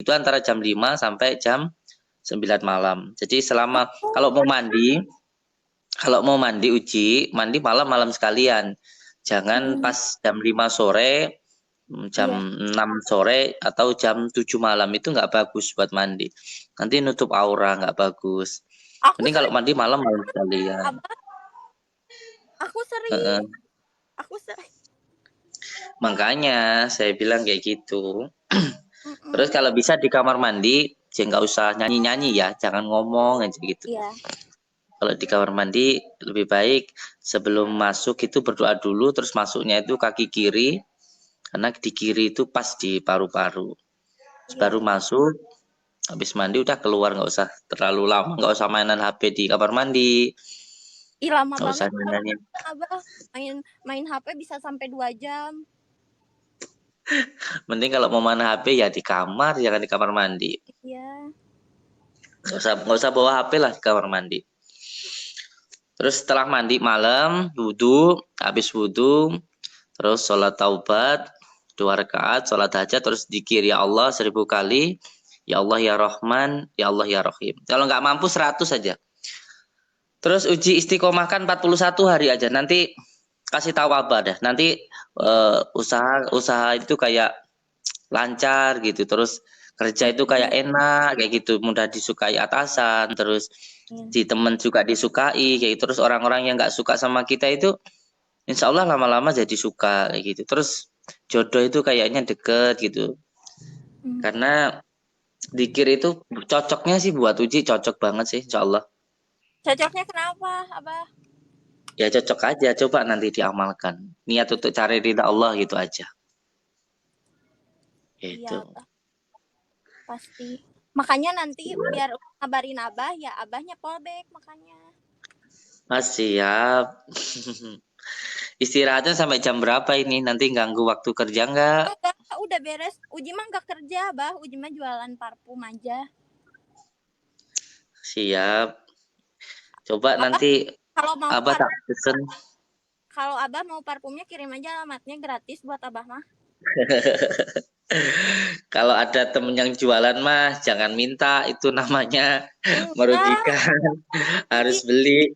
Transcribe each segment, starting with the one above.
itu antara jam 5 sampai jam 9 malam. Jadi selama kalau mau mandi Uji, mandi malam-malam sekalian. Jangan Hmm, pas jam 5 sore, jam iya. 6 sore atau jam 7 malam itu nggak bagus buat mandi. Nanti nutup aura nggak bagus. Aku Mending kalau sering, mandi malam-malam sekalian. Abah. Aku sering. Heeh. Aku sering. Makanya saya bilang kayak gitu. Terus Mm-mm. kalau bisa di kamar mandi, ya nggak usah nyanyi-nyanyi ya, jangan ngomong aja gitu. Iya. Kalau di kamar mandi lebih baik sebelum masuk itu berdoa dulu, terus masuknya itu kaki kiri, karena di kiri itu pas di paru-paru. Terus baru Iya. masuk, habis mandi udah keluar, nggak usah terlalu lama, nggak usah mainan HP di kamar mandi, Ih, lama nggak usah banget kalau nyanyi. Abah main main HP bisa sampai 2 jam. Mending kalau mau main HP ya di kamar, jangan di kamar mandi. Iya. Nggak usah bawa HP lah di kamar mandi. Terus setelah mandi malam, wudhu, habis wudhu, terus sholat taubat, 2 rakaat, sholat hajat, terus zikir ya Allah 1000 kali, ya Allah ya Rahman, ya Allah ya Rahim. Kalau nggak mampu 100 saja. Terus uji istiqomahkan 41 hari aja. Nanti kasih tahu Abah dah. Nanti Iya. usaha itu kayak lancar gitu. Terus kerja itu kayak Amin. enak kayak gitu, mudah disukai atasan, terus Amin. di temen juga disukai kayak gitu. Terus orang-orang yang nggak suka sama kita itu insya Allah lama-lama jadi suka kayak gitu. Terus jodoh itu kayaknya deket gitu. Hmm. Karena dikir itu cocoknya sih buat uji cocok banget sih insya Allah. Cocoknya kenapa, Abah? Ya cocok aja, coba nanti diamalkan. Niat untuk cari ridha Allah gitu aja. Iya, Gitu. Abah. Pasti. Makanya nanti biar ngabarin Abah ya Abahnya fallback makanya. Mas siap. Istirahatnya sampai jam berapa ini? Nanti ganggu waktu kerja nggak? Enggak, udah beres. Uji mah nggak kerja, Abah. Uji mah jualan parfum aja. Siap. Coba Abah nanti kalau mau Abah tak pesen. kalau Abah mau parfumnya kirim aja alamatnya gratis buat Abah mah. Kalau ada temen yang jualan mah jangan minta, itu namanya Enggak, merugikan. Uji Harus beli.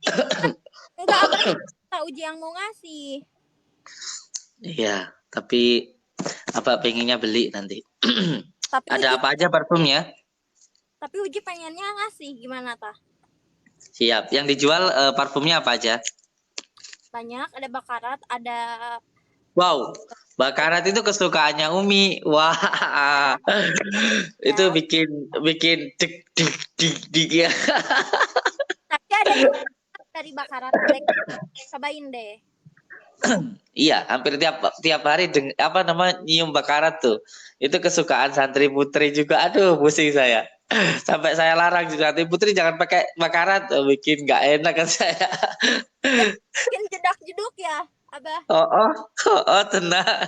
enggak Abah minta Uji yang mau ngasih. Iya, tapi Abah pengennya beli nanti. Tapi Uji Ada apa aja parfumnya? tapi Uji pengennya ngasih gimana tah? Siap. Yang dijual parfumnya apa aja? Banyak, ada bakarat, ada Wow, bakarat itu kesukaannya Umi. Wah, itu ya. bikin bikin dik dik dik dik ya. Tapi ada yang dari bakarat black. Cobain deh. Iya, hampir tiap tiap hari apa nama nyium bakarat tuh. Itu kesukaan santri putri juga. Aduh, pusing saya. Sampai saya larang juga santri putri jangan pakai bakarat, bikin nggak enak kan saya. Bikin jedak-jeduk ya, Abah. Oh, oh, oh, oh, tenang.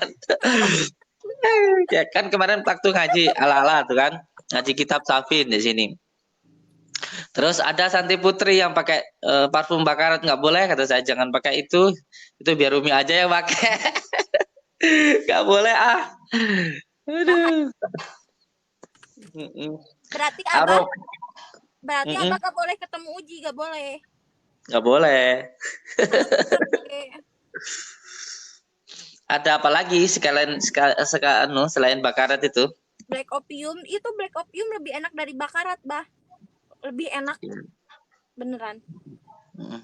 Ya kan kemarin waktu ngaji ala-ala tuh kan, ngaji kitab Safin di sini. Terus ada santri putri yang pakai parfum bakarat, nggak boleh kata saya, jangan pakai itu biar Umi aja yang pakai. Nggak boleh ah. Makanya Aduh. Mm-mm. berarti Abah Arok. berarti Mm-mm. Abah gak boleh ketemu Uji, gak boleh. Nggak boleh. Oke. Ada apa lagi selain bakarat itu? Black opium itu black opium lebih enak dari bakarat, Bah. Lebih enak beneran. Mm.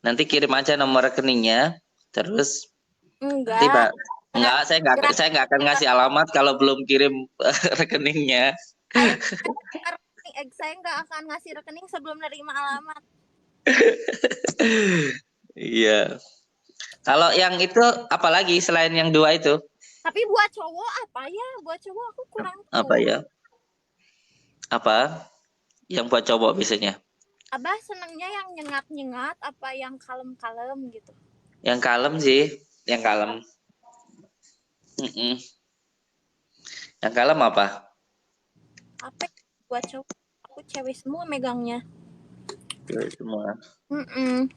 Nanti kirim aja nomor rekeningnya, terus nanti Enggak. enggak, Gerak saya nggak akan ngasih alamat kalau belum kirim rekeningnya. saya saya nggak akan ngasih rekening sebelum nerima alamat. Iya. Kalau yang itu apalagi selain yang dua itu? Tapi buat cowok apa ya? Buat cowok aku kurang Apa tahu. ya? Apa? Yang buat cowok biasanya? Abah senangnya yang nyengat-nyengat apa yang kalem-kalem gitu? Yang kalem sih, yang kalem. Mm-mm. Yang kalem apa? Apa ya buat cowok? Aku cewek semua megangnya. Ya, semua. Mm-mm.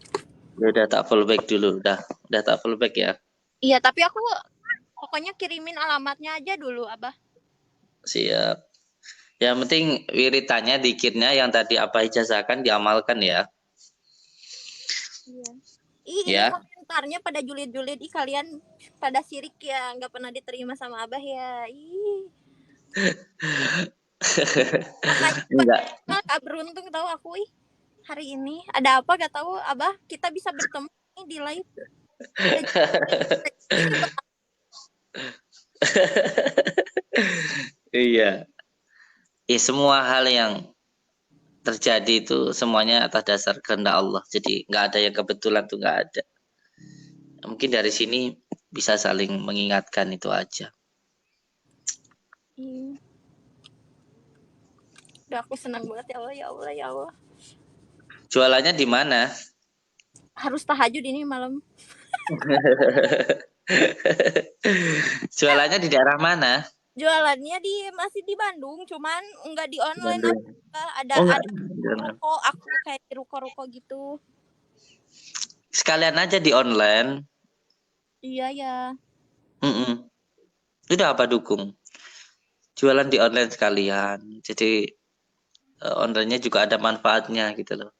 Ya udah tak full back dulu, udah tak full back ya. Iya, tapi aku pokoknya kirimin alamatnya aja dulu, Abah. Siap. Yang penting wiritannya, dikirnya yang tadi Abah ijazahkan diamalkan ya. Iya. Ih, ini Ya. komentarnya pada julid-julid. Ih, kalian pada sirik ya, nggak pernah diterima sama Abah ya. Ih. Makanya Enggak. Kak beruntung tahu aku ih. Hari ini ada apa gak tahu Abah kita bisa bertemu nih di live. Ada Iya. Semua hal yang terjadi itu semuanya atas dasar kehendak Allah. Jadi nggak ada yang kebetulan tuh, nggak ada. Mungkin dari sini bisa saling mengingatkan itu aja. Iya. Udah aku senang banget ya Allah, ya Allah, ya Allah. Jualannya di mana? Harus tahajud ini malam. Jualannya di daerah mana? Jualannya masih di Bandung, cuman nggak di online. Bandung. Ada Oh enggak. ruko aku kayak di ruko-ruko gitu. Sekalian aja di online. Iya ya. Mm-mm. Udah apa dukung? Jualan di online sekalian. Jadi online-nya juga ada manfaatnya gitu loh.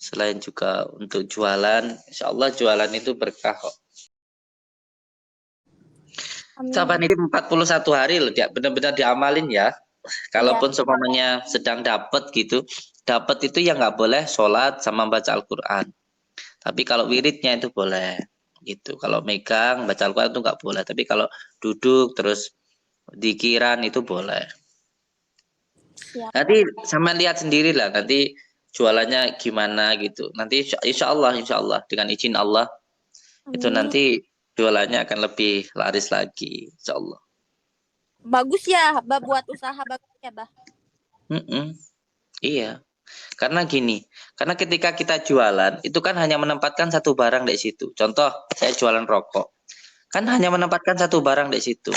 Selain juga untuk jualan, insya Allah jualan itu berkah kok. Saban ini 41 hari loh, dia benar-benar diamalin ya. Kalaupun semuanya sedang dapat gitu, dapat itu ya nggak boleh sholat sama baca Al-Quran. Tapi kalau wiridnya itu boleh gitu. Kalau megang baca Al-Quran itu nggak boleh. Tapi kalau duduk terus dikiran itu boleh. Siap. Nanti sama lihat sendiri lah. Nanti jualannya gimana gitu. Nanti insya Allah dengan izin Allah itu Amin. nanti jualannya akan lebih laris lagi, insya Allah. Bagus ya, Bah, buat usaha bagus ya, Bah. Iya. Karena gini, karena ketika kita jualan, itu kan hanya menempatkan satu barang di situ. Contoh, saya jualan rokok. Kan hanya menempatkan satu barang di situ.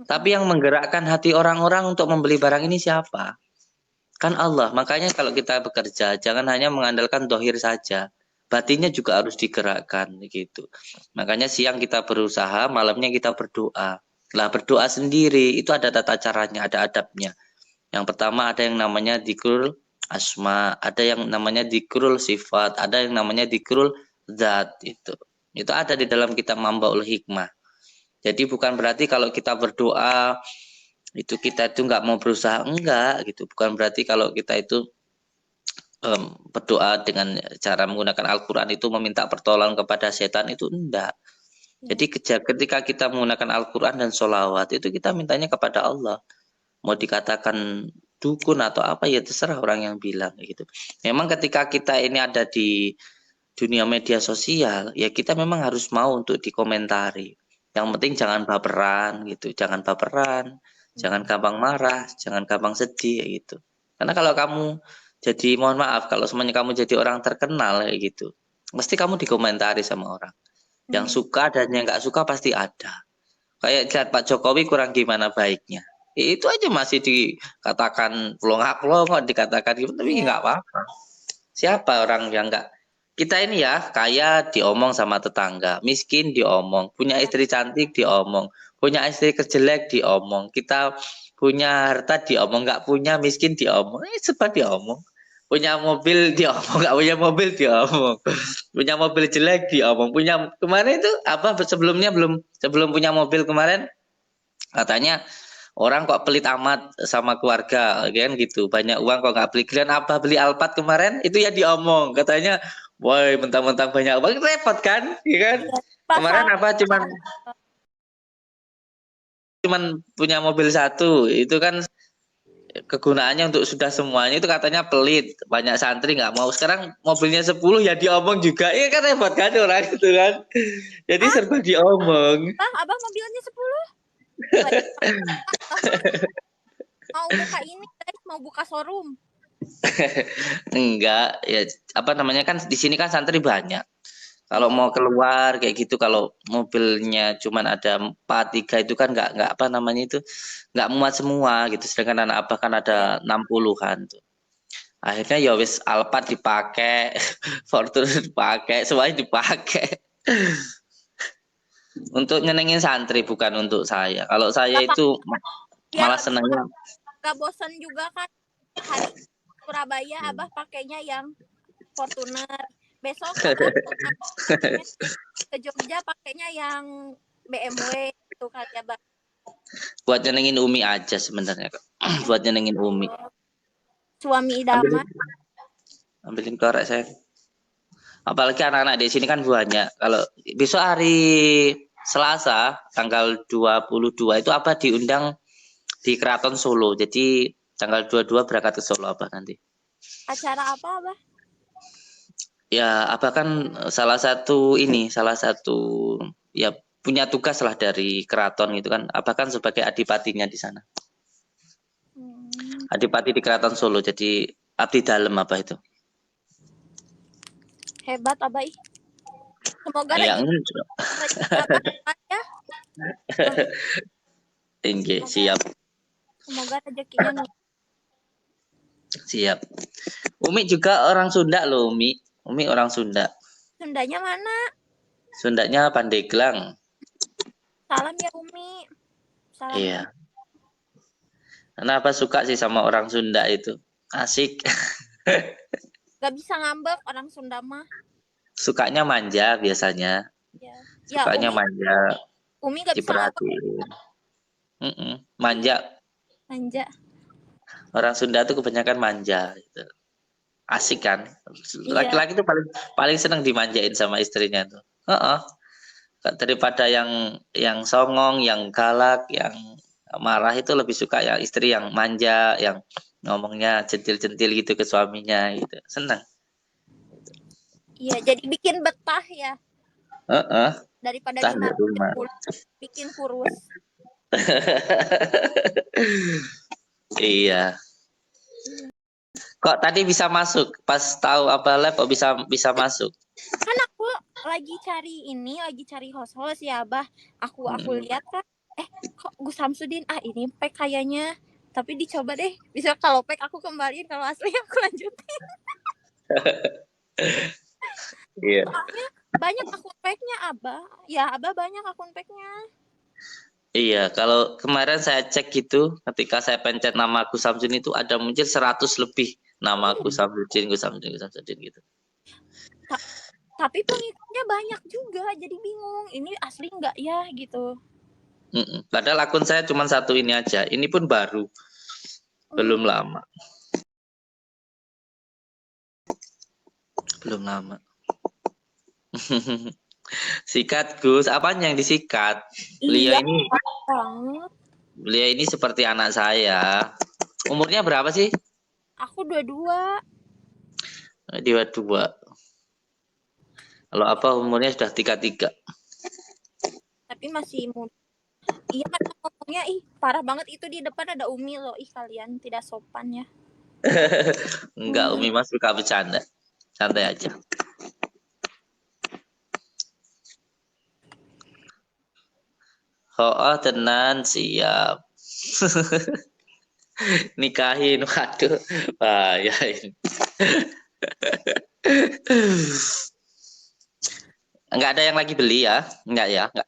Tapi yang menggerakkan hati orang-orang untuk membeli barang ini siapa? Kan Allah. Makanya kalau kita bekerja, jangan hanya mengandalkan dohir saja. Batinnya juga harus digerakkan gitu. Makanya siang kita berusaha, malamnya kita berdoa. Lah berdoa sendiri itu ada tata caranya, ada adabnya. Yang pertama ada yang namanya dzikrul asma, ada yang namanya dzikrul sifat, ada yang namanya dzikrul zat itu. Itu ada di dalam kitab Mambaul Hikmah. Jadi bukan berarti kalau kita berdoa itu kita itu nggak mau berusaha, enggak gitu. Bukan berarti kalau kita itu berdoa dengan cara menggunakan Al-Quran itu meminta pertolongan kepada setan, itu enggak. Jadi ketika kita menggunakan Al-Quran dan sholawat itu kita mintanya kepada Allah. Mau dikatakan dukun atau apa ya terserah orang yang bilang gitu. Memang ketika kita ini ada di dunia media sosial ya kita memang harus mau untuk dikomentari. Yang penting jangan baperan gitu, jangan baperan, jangan gampang marah, jangan gampang sedih gitu. Karena kalau kamu jadi mohon maaf kalau semuanya kamu jadi orang terkenal kayak gitu, mesti kamu dikomentari sama orang. Yang suka dan yang nggak suka pasti ada. Kayak lihat Pak Jokowi kurang gimana baiknya. Itu aja masih dikatakan pelongak-pelongok, dikatakan gitu, tapi nggak apa-apa. Siapa orang yang nggak? Kita ini ya kaya diomong sama tetangga, miskin diomong, punya istri cantik diomong, punya istri kejelek diomong, kita punya harta diomong, nggak punya miskin diomong, sebab diomong. Punya mobil diomong, nggak punya mobil diomong, punya mobil jelek diomong, punya kemarin itu apa sebelum punya mobil kemarin katanya orang kok pelit amat sama keluarga kan gitu, banyak uang kok nggak beli, kalian apa beli Alphard kemarin itu ya diomong katanya, woi mentang-mentang banyak uang repot kan, ya kan? Kemarin apa cuman punya mobil satu itu kan kegunaannya untuk sudah semuanya, itu katanya pelit, banyak santri nggak mau, sekarang mobilnya 10 ya diomong juga, iya kan repot kan orang itu kan, jadi serba diomong. Abah mobilnya 10. Mau buka ini guys, mau buka showroom. Enggak ya, apa namanya kan di sini kan santri banyak. Kalau mau keluar kayak gitu, kalau mobilnya cuman ada 4, 3 itu kan nggak apa namanya itu nggak muat semua gitu. Sedangkan anak abah kan ada 60-an tuh. Akhirnya ya wis Alphard dipakai, Fortuner dipakai, semuanya dipakai. Untuk nyenengin santri bukan untuk saya. Kalau saya itu malah senengnya gak bosan juga kan hari Surabaya abah pakainya yang Fortuner, besok abah ke Jogja pakainya yang BMW itu kali ya abah. Buat nyenengin Umi aja sebenarnya kok. Buat nyenengin Umi. Suami Ambilin, idaman. ambilin korek saya. Apalagi anak-anak di sini kan banyak. Kalau besok hari Selasa tanggal 22 itu apa diundang di Keraton Solo. Jadi tanggal 22 berangkat ke Solo apa nanti. Acara apa abah? Ya, apa kan salah satu ya punya tugas lah dari keraton gitu kan. Apa kan sebagai adipatinya di sana. Adipati di Keraton Solo. Jadi abdi dalam apa itu. Hebat abah ih. Semoga Ya, rezeki abah ya. tinggi, siap, Semoga rezekinya siap. Umi juga orang Sunda loh, Umi. Umi orang Sunda. Sundanya mana? Sundanya Pandeglang. Salam ya Umi. Salam. Iya. Kenapa suka sih sama orang Sunda itu? Asik. Gak bisa ngambek orang Sunda mah. Sukanya manja biasanya. Ya, Sukanya Umi. manja, Umi gak bisa ngambek. diperhatiin. Manja. Manja. Orang Sunda tuh kebanyakan manja gitu. Asik kan? Laki-laki tuh paling seneng dimanjain sama istrinya tuh. Daripada yang songong, yang galak, yang marah itu lebih suka ya istri yang manja, yang ngomongnya centil-centil gitu ke suaminya gitu. Senang. Iya, jadi bikin betah ya. Daripada bikin kurus. Iya. Kok tadi bisa masuk? Pas tahu apa live kok bisa masuk? Kan aku lagi cari host ya, Abah. Aku lihat kan, kok Gus Samsudin ini pack kayaknya. Tapi dicoba deh. Bisa kalau pack aku kembaliin, kalau asli aku lanjutin. Iya. Soalnya banyak akun packnya Abah. Ya, Abah banyak akun packnya. Iya, kalau kemarin saya cek gitu, ketika saya pencet nama Gus Samsudin itu ada muncul 100 lebih nama Gus Samsudin gitu. Tapi pengikutnya banyak juga, jadi bingung. Ini asli nggak ya gitu. Padahal akun saya cuma satu ini aja. Ini pun baru, belum lama. Belum lama. Sikat Gus, apanya yang disikat? Iya, Beliau ini seperti anak saya. Umurnya berapa sih? Aku 22. Dia 2. Kalau apa umurnya sudah 33. Tapi masih muda. Iya kan ngomongnya parah banget itu di depan ada Umi loh. Kalian tidak sopan ya. Enggak, Umi mas suka bercanda. Santai aja. Oh, tenan siap. Nikahin, waduh, bahaya ini. Enggak ada yang lagi beli ya? Enggak ya? Enggak.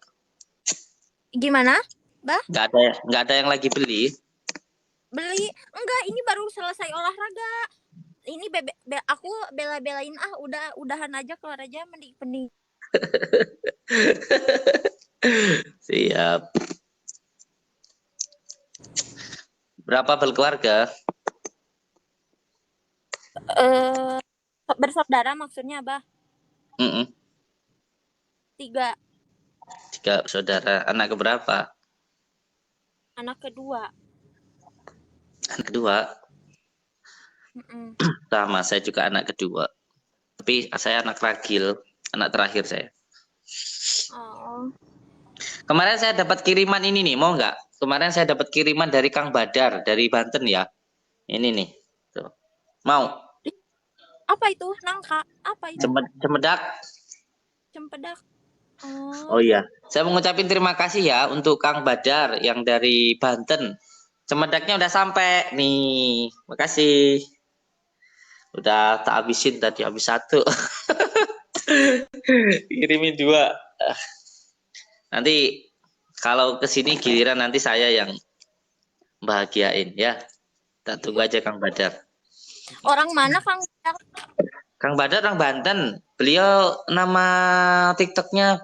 Gimana, Bah? Enggak ada yang lagi beli. Beli? Enggak, ini baru selesai olahraga. Ini aku bela-belain udahan aja, keluar aja mending. Siap. Berapa berkeluarga? Bersaudara maksudnya, Bah? 3. 3 saudara. Anak keberapa? Anak kedua. Anak kedua? Sama, saya juga anak kedua. Tapi saya anak ragil, anak terakhir saya. Oh. Kemarin saya dapat kiriman ini nih, mau nggak? Kemarin saya dapat kiriman dari Kang Badar, dari Banten ya. Ini nih. Tuh. Mau? Apa itu? Nangka? Apa itu? Cempedak. Cempedak. Oh iya, saya mengucapkan terima kasih ya untuk Kang Badar yang dari Banten. Cemedaknya udah sampai nih, makasih. Udah tak habisin tadi, habis 1. Kirimin 2. Nanti kalau kesini giliran nanti saya yang bahagiain ya. Tak tunggu aja Kang Badar. Orang mana Kang Badar? Kang Badar orang Banten. Beliau nama TikToknya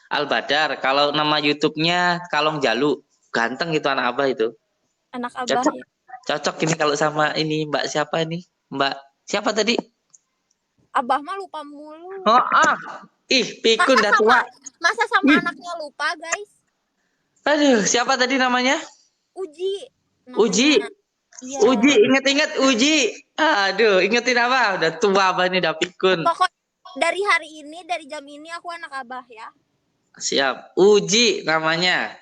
Al Badar. Kalau nama YouTube-nya Kalong Jalu. Ganteng itu anak abah itu. Anak abah Cocok. ya. Cocok ini kalau sama ini Mbak siapa ini? Mbak siapa tadi? Abah mah lupa mulu. Oh, ih, pikun dah tua. Masa sama anaknya lupa, guys? Aduh, siapa tadi namanya? Uji. Uji. Iya. Uji, inget-inget Uji. Aduh, ingetin apa? Udah tua abah ini, udah pikun. Pokoknya dari hari ini, dari jam ini aku anak abah ya. Siap. Uji namanya.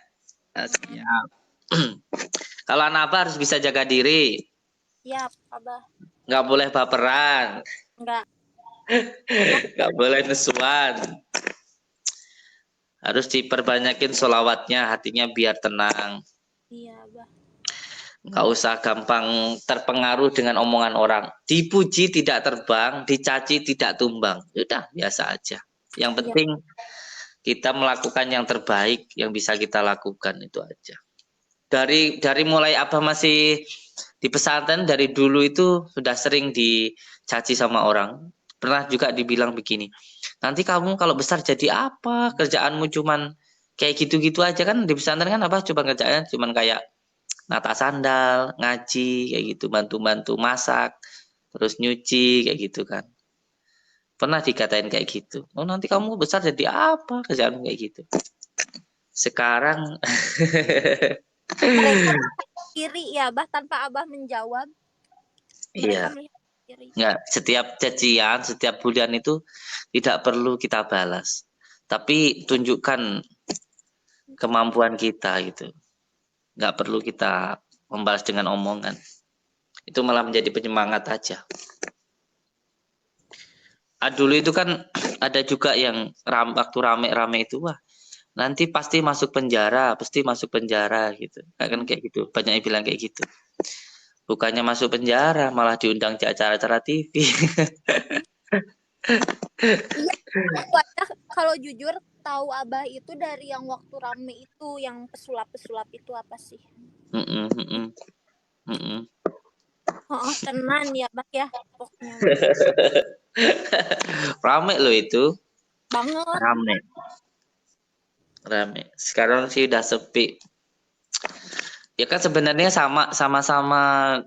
Siap. Kalau anak abah harus bisa jaga diri. Siap, abah. Nggak boleh baperan. Enggak. Nggak boleh nesuan. Harus diperbanyakin sholawatnya, hatinya biar tenang. Iya, abah. Nggak usah gampang terpengaruh dengan omongan orang. Dipuji tidak terbang, dicaci tidak tumbang. Udah, biasa aja. Yang penting kita melakukan yang terbaik yang bisa kita lakukan, itu aja. Dari mulai abah masih di pesantren, dari dulu itu sudah sering dicaci sama orang. Pernah juga dibilang begini, nanti kamu kalau besar jadi apa? Kerjaanmu cuman kayak gitu-gitu aja kan. Di pesantren kan apa? Cuma kerjaannya cuman kayak nata sandal, ngaji, kayak gitu, bantu-bantu masak, terus nyuci, kayak gitu kan. Pernah dikatain kayak gitu. Oh, nanti kamu besar jadi apa? Kerjaanmu kayak gitu. Sekarang Mereka kiri ya, abah, tanpa abah menjawab. iya. Kiri. Nggak, setiap cacian, setiap bulian itu tidak perlu kita balas. Tapi tunjukkan kemampuan kita gitu. Nggak perlu kita membalas dengan omongan. Itu malah menjadi penyemangat aja. Dulu itu kan ada juga yang waktu rame-rame itu, wah nanti pasti masuk penjara gitu. Kan kayak gitu. Banyak yang bilang kayak gitu. Bukannya masuk penjara, malah diundang ke acara-acara TV. Iya, kalau jujur tahu abah itu dari yang waktu rame itu, yang pesulap-pesulap itu apa sih? Oh, tenan ya, Bak ya. Pokoknya. Rame loh itu. Banget. Rame. Sekarang sih udah sepi. Ya kan sebenarnya sama-sama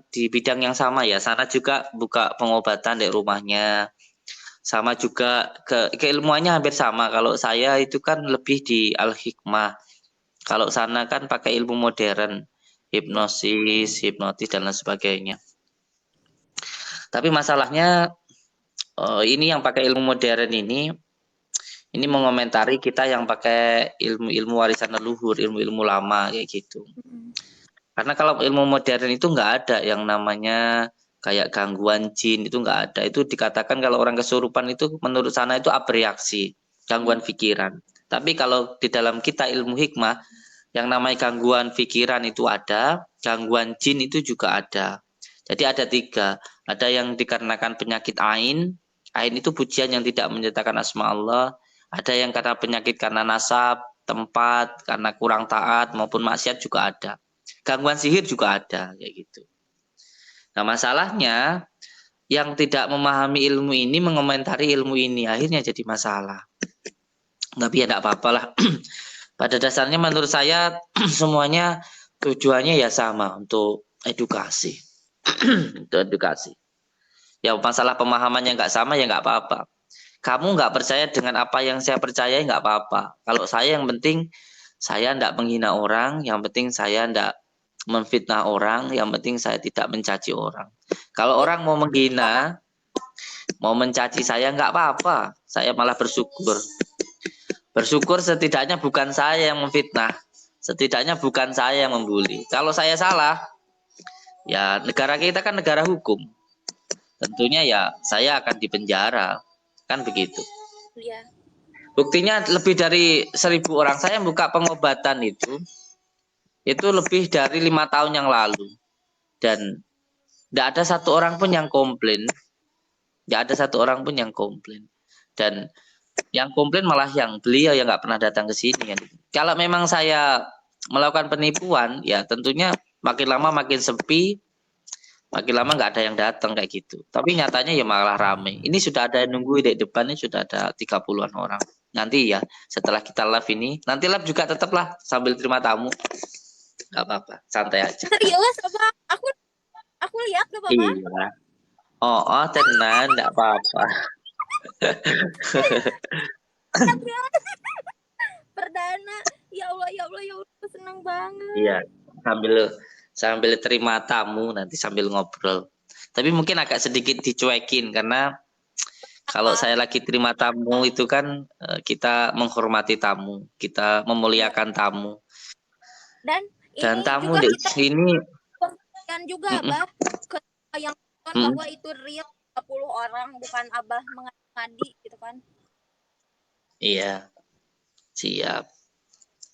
di bidang yang sama ya. Sana juga buka pengobatan di rumahnya. Sama juga keilmuannya hampir sama. Kalau saya itu kan lebih di Al-Hikmah. Kalau sana kan pakai ilmu modern, hipnotis dan lain sebagainya. Tapi masalahnya ini yang pakai ilmu modern ini mengomentari kita yang pakai ilmu warisan leluhur, ilmu lama kayak gitu. Karena kalau ilmu modern itu nggak ada yang namanya kayak gangguan jin, itu nggak ada. Itu dikatakan kalau orang kesurupan itu menurut sana itu abreaksi, gangguan pikiran. Tapi kalau di dalam kita ilmu hikmah, yang namanya gangguan pikiran itu ada, gangguan jin itu juga ada. Jadi ada 3. Ada yang dikarenakan penyakit ain itu pujian yang tidak menyertakan asma Allah. Ada yang karena penyakit karena nasab, tempat, karena kurang taat maupun maksiat juga ada. Gangguan sihir juga ada kayak gitu. Nah, masalahnya yang tidak memahami ilmu ini mengomentari ilmu ini, akhirnya jadi masalah. Tapi ya tidak apa-apa lah. Pada dasarnya menurut saya semuanya tujuannya ya sama, untuk edukasi. Untuk edukasi. Ya masalah pemahamannya nggak sama ya nggak apa-apa. Kamu nggak percaya dengan apa yang saya percaya nggak apa-apa. Kalau saya yang penting saya tidak menghina orang, yang penting saya tidak memfitnah orang, yang penting saya tidak mencaci orang. Kalau orang mau menghina, mau mencaci saya nggak apa-apa, saya malah bersyukur. Bersyukur setidaknya bukan saya yang memfitnah, setidaknya bukan saya yang membuli. Kalau saya salah, ya negara kita kan negara hukum. Tentunya ya saya akan dipenjara, kan begitu. Iya. Buktinya lebih dari 1.000 orang saya buka pengobatan itu lebih dari 5 tahun yang lalu, dan tidak ada satu orang pun yang komplain, dan yang komplain malah yang beliau yang nggak pernah datang ke sini. Kalau memang saya melakukan penipuan, ya tentunya makin lama makin sepi, Makin lama nggak ada yang datang kayak gitu. Tapi nyatanya ya malah rame. Ini sudah ada yang nunggu di depan, ini sudah ada 30-an orang. Nanti ya setelah kita live ini, nanti live juga tetaplah sambil terima tamu. Nggak apa-apa, santai aja. Serius apa? Aku lihat gak apa-apa. Iya. Oh, tenang, nggak apa-apa. Perdana. Ya Allah, ya Allah, ya Allah, senang banget. Iya, sambil terima tamu nanti sambil ngobrol. Tapi mungkin agak sedikit dicuekin karena kalau saya lagi terima tamu itu kan kita menghormati tamu, kita memuliakan tamu. Dan Dan ini tamu juga di kita sini kan juga mm-mm, Abah ke yang nonton mm-mm, bahwa itu real 30 orang, bukan Abah mengadi gitu kan. iya, siap.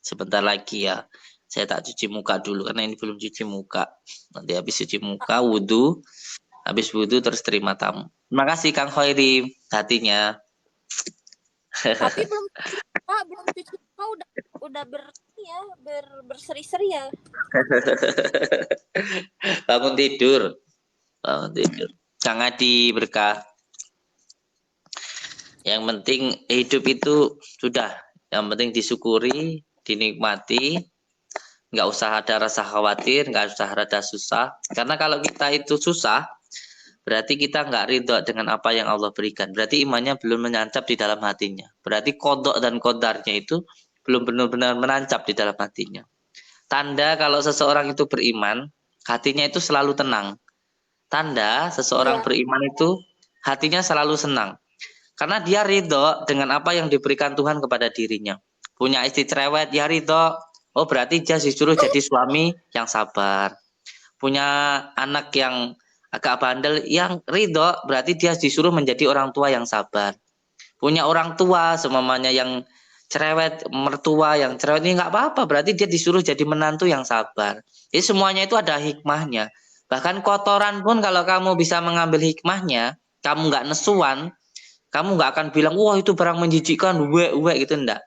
Sebentar lagi ya. Saya tak cuci muka dulu karena ini belum cuci muka. Nanti habis cuci muka, wudhu, habis wudhu terus terima tamu. Terima kasih Kang Khoiri hatinya. Tapi belum cuci muka udah berseri-seri ya. Bangun tidur. Bangun tidur. Jangan berkah. Yang penting hidup itu sudah. Yang penting disyukuri, dinikmati. Nggak usah ada rasa khawatir, nggak usah ada susah. Karena kalau kita itu susah, berarti kita nggak ridho dengan apa yang Allah berikan. Berarti imannya belum menancap di dalam hatinya. Berarti kodok dan kodarnya itu belum benar-benar menancap di dalam hatinya. Tanda kalau seseorang itu beriman, hatinya itu selalu tenang. Tanda seseorang Iya. beriman itu hatinya selalu senang. Karena dia ridho dengan apa yang diberikan Tuhan kepada dirinya. Punya istri cerewet, ya ridho. Oh berarti dia disuruh jadi suami yang sabar. Punya anak yang agak bandel, yang ridho, berarti dia disuruh menjadi orang tua yang sabar. Punya orang tua semamanya yang cerewet, mertua yang cerewet, ini nggak apa-apa, berarti dia disuruh jadi menantu yang sabar. Jadi semuanya itu ada hikmahnya. Bahkan kotoran pun kalau kamu bisa mengambil hikmahnya, kamu nggak nesuan, kamu nggak akan bilang, wah itu barang menjijikkan, gitu, enggak.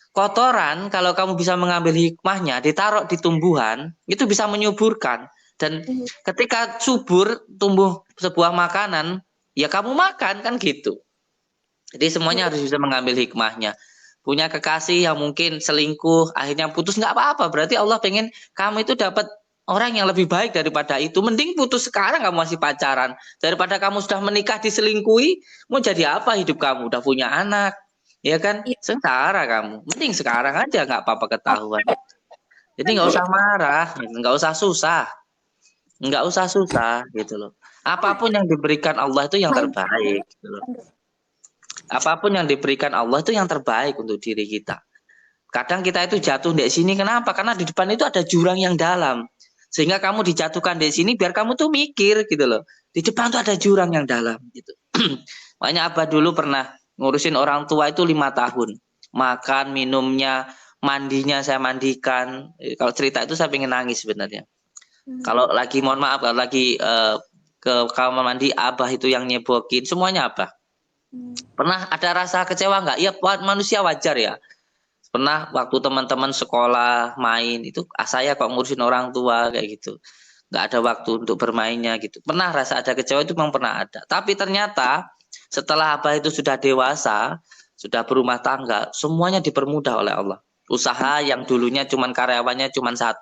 Kotoran kalau kamu bisa mengambil hikmahnya, ditaruh di tumbuhan, itu bisa menyuburkan. Dan ketika subur tumbuh sebuah makanan, ya kamu makan kan gitu. Jadi semuanya harus bisa mengambil hikmahnya. Punya kekasih yang mungkin selingkuh, akhirnya putus, nggak apa-apa. Berarti Allah pengen kamu itu dapat orang yang lebih baik daripada itu. Mending putus sekarang kamu masih pacaran. Daripada kamu sudah menikah diselingkuhi, mau jadi apa hidup kamu? Udah punya anak, ya kan? Iya. Sengsara kamu. Mending sekarang aja nggak apa-apa ketahuan. Jadi nggak usah marah, nggak usah susah. Nggak usah susah gitu loh. Apapun yang diberikan Allah itu yang terbaik gitu loh. Apapun yang diberikan Allah itu yang terbaik untuk diri kita. Kadang kita itu jatuh di sini kenapa? Karena di depan itu ada jurang yang dalam. Sehingga kamu dijatuhkan di sini biar kamu tuh mikir gitu loh. Di depan tuh ada jurang yang dalam gitu. Makanya Abah dulu pernah ngurusin orang tua itu 5 tahun. Makan, minumnya, mandinya saya mandikan. Kalau cerita itu saya pengen nangis sebenarnya. Kalau lagi mohon maaf, kalau lagi ke kamar mandi Abah itu yang nyebokin, semuanya Abah. Pernah ada rasa kecewa nggak? Ya manusia wajar ya. Pernah waktu teman-teman sekolah main itu saya kok ngurusin orang tua kayak gitu. Nggak ada waktu untuk bermainnya gitu. Pernah rasa ada kecewa itu memang pernah ada. Tapi ternyata setelah Abah itu sudah dewasa, sudah berumah tangga, semuanya dipermudah oleh Allah. Usaha yang dulunya cuman karyawannya cuman 1,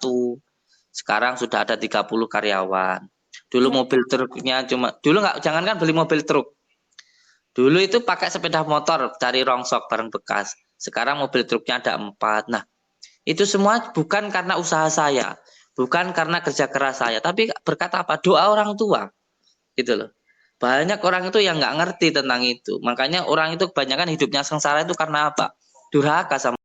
sekarang sudah ada 30 karyawan. Dulu mobil truknya dulu nggak, jangankan beli mobil truk. Dulu itu pakai sepeda motor cari rongsok barang bekas. Sekarang mobil truknya ada 4. Nah, itu semua bukan karena usaha saya, bukan karena kerja keras saya, tapi berkat apa? Doa orang tua. Gitu loh. Banyak orang itu yang nggak ngerti tentang itu. Makanya orang itu kebanyakan hidupnya sengsara itu karena apa? Durhaka sama